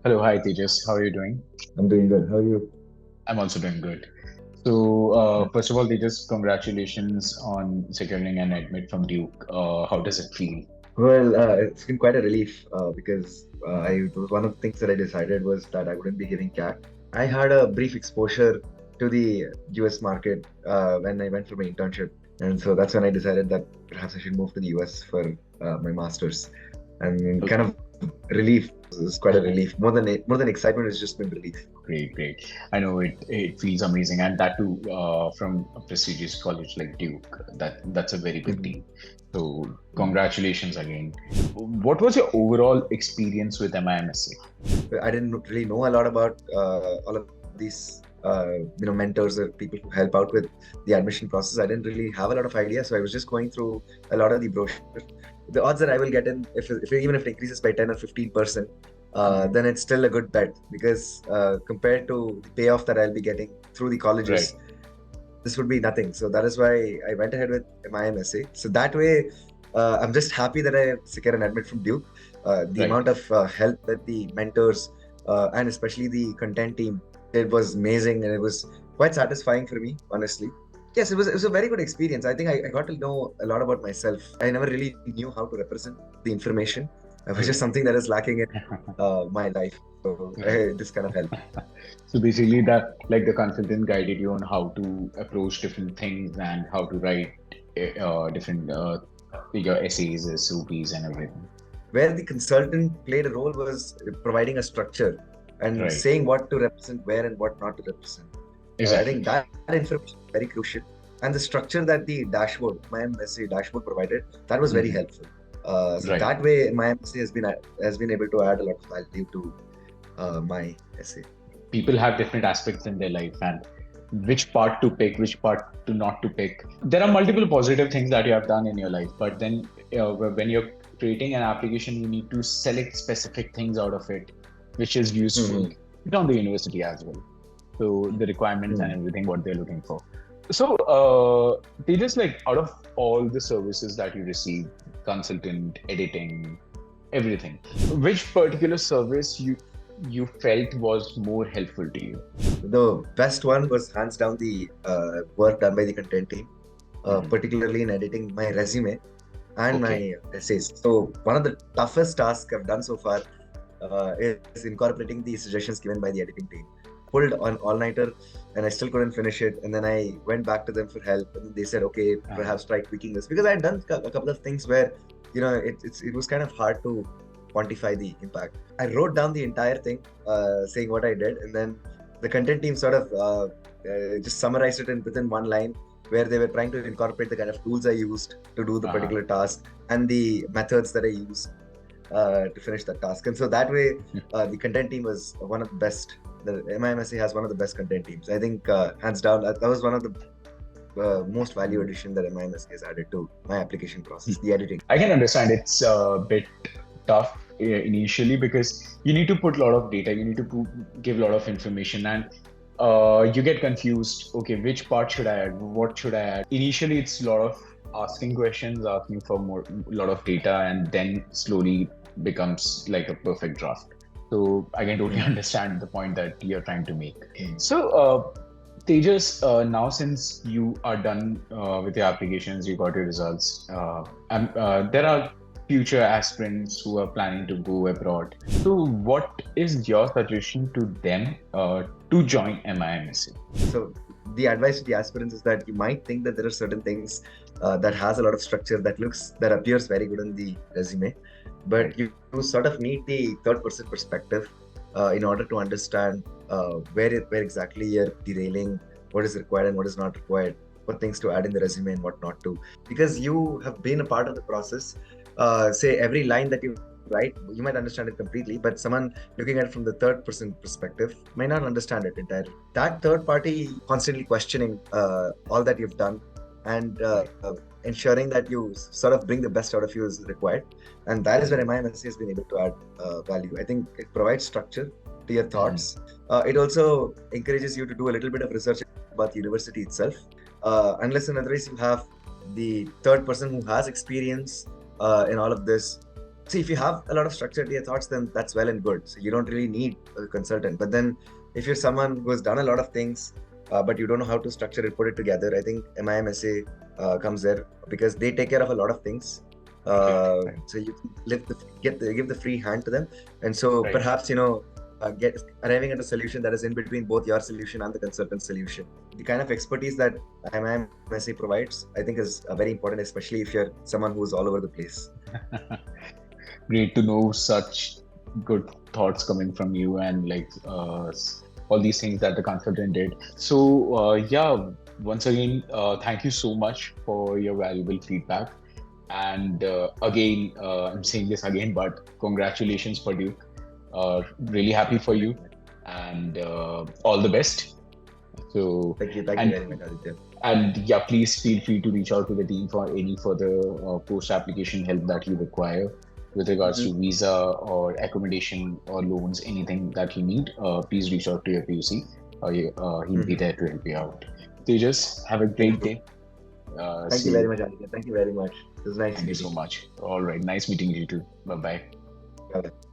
Hello, hi Tejas. How are you doing? I'm doing good. How are you? I'm also doing good. So, first of all, Tejas, congratulations on securing an admit from Duke. How does it feel? Well, it's been quite a relief because one of the things that I decided was that I wouldn't be giving CAT. I had a brief exposure to the US market when I went for my internship, and so that's when I decided that perhaps I should move to the US for my master's. And kind Okay, of relief is quite a relief. More than excitement, it's just been relief. great, great. I know it feels amazing, and that too from a prestigious college like Duke. That's a very good Mhm. deal. So, congratulations again. What was your overall experience with MIM-Essay? I didn't really know a lot about all of these mentors or people who help out with the admission process. I didn't really have a lot of idea, so I was just going through a lot of the brochures. The odds that I will get in, if even if it increases by 10 or 15%, Mhm. then it's still a good bet because compared to the payoff that I'll be getting through the Right, colleges, this would be nothing. So that is why I went ahead with MIM-Essay. So that way, I'm just happy that I secured an admit from Duke. The right. amount of help that the mentors and especially the content team did was amazing, and it was quite satisfying for me, honestly. Yes, it was a very good experience. I think I got to know a lot about myself. I never really knew how to represent the information, which is Right. something that is lacking in my life. So Right. this kind of helped. So basically, that like the consultant guided you on how to approach different things and how to write different your essays, SOPs, and everything. Where the consultant played a role was providing a structure and Right. saying what to represent where and what not to represent. I think Exactly. that information is very crucial. And the structure that the dashboard, my MSA dashboard provided, that was very Hmm. helpful. So Right. that way, my MSA has been able to add a lot of value to my essay. People have different aspects in their life, and which part to pick, which part to not to pick. There are multiple positive things that you have done in your life, but then when you're creating an application, you need to select specific things out of it, which is useful Mm-hmm. on the university as well. So the requirements and Mm-hmm. everything what they're looking for. So they just like out of all the services that you receive, consultant, editing, everything, which particular service you felt was more helpful to you? The best one was hands down the work done by the content team, Hmm. particularly in editing my resume and Okay. my essays. So one of the toughest tasks I've done so far is incorporating the suggestions given by the editing team. Pulled on all-nighter, and I still couldn't finish it. And then I went back to them for help, and they said, "Okay, Uh-huh. perhaps try tweaking this," because I had done a couple of things where, it was kind of hard to quantify the impact. I wrote down the entire thing, saying what I did, and then the content team sort of just summarized it within one line, where they were trying to incorporate the kind of tools I used to do the Uh-huh. particular task and the methods that I used to finish that task. And so that way, the content team was one of the best. The MIMSA has one of the best content teams. I think, hands down, that was one of the most value addition that MIMSA has added to my application process, the editing. I can understand it's a bit tough initially because you need to put a lot of data, you need to give a lot of information, and you get confused. Okay, which part should I add? What should I add? Initially, it's a lot of asking questions, asking for more, a lot of data, and then slowly becomes like a perfect draft. So I can totally Mm, understand the point that you're trying to make. mm, So, Tejas, now since you are done with your applications, you got your results, there are future aspirants who are planning to go abroad. So, what is your suggestion to them to join MIMSA? So the advice to the aspirants is that you might think that there are certain things that has a lot of structure that appears very good in the resume, Right. but you sort of need the third person perspective in order to understand where exactly you're derailing, what is required and what is not required, what things to add in the resume and what not to, because you have been a part of the process. Say every line that you write, you might understand it completely, but someone looking at it from the third person perspective may not understand it entirely. That third party constantly questioning all that you've done and ensuring that you sort of bring the best out of you is required. And that is where MIMSC has been able to add value. I think it provides structure to your Mhm. thoughts. It also encourages you to do a little bit of research about the university itself. Unless and otherwise you have the third person who has experience in all of this, See, if you have a lot of structure to your thoughts, then that's well and good. So you don't really need a consultant. But then if you're someone who has done a lot of things, but you don't know how to structure it, put it together, I think MIM-Essay comes there because they take care of a lot of things. Right. So you can give the free hand to them. And so Right. perhaps, get arriving at a solution that is in between both your solution and the consultant solution. The kind of expertise that MIM-Essay provides, I think is very important, especially if you're someone who's all over the place. Great to know such good thoughts coming from you, and like all these things that the consultant did. So yeah, once again, thank you so much for your valuable feedback. And again, I'm saying this again, but congratulations for you. Really happy for you, and all the best. So, Thank you very and much, Aditya. yeah, please feel free to reach out to the team for any further post-application help that you require with regards to visa or accommodation or loans, anything that you need. Please reach out to your PUC. He'll be there to help you out. Tejas, have a great Thank you. day. Thank See you very you. much, Aditya. Thank you very much. It was nice Thank you so meeting much. All right. Nice meeting you too. Bye bye. you. Bye-bye.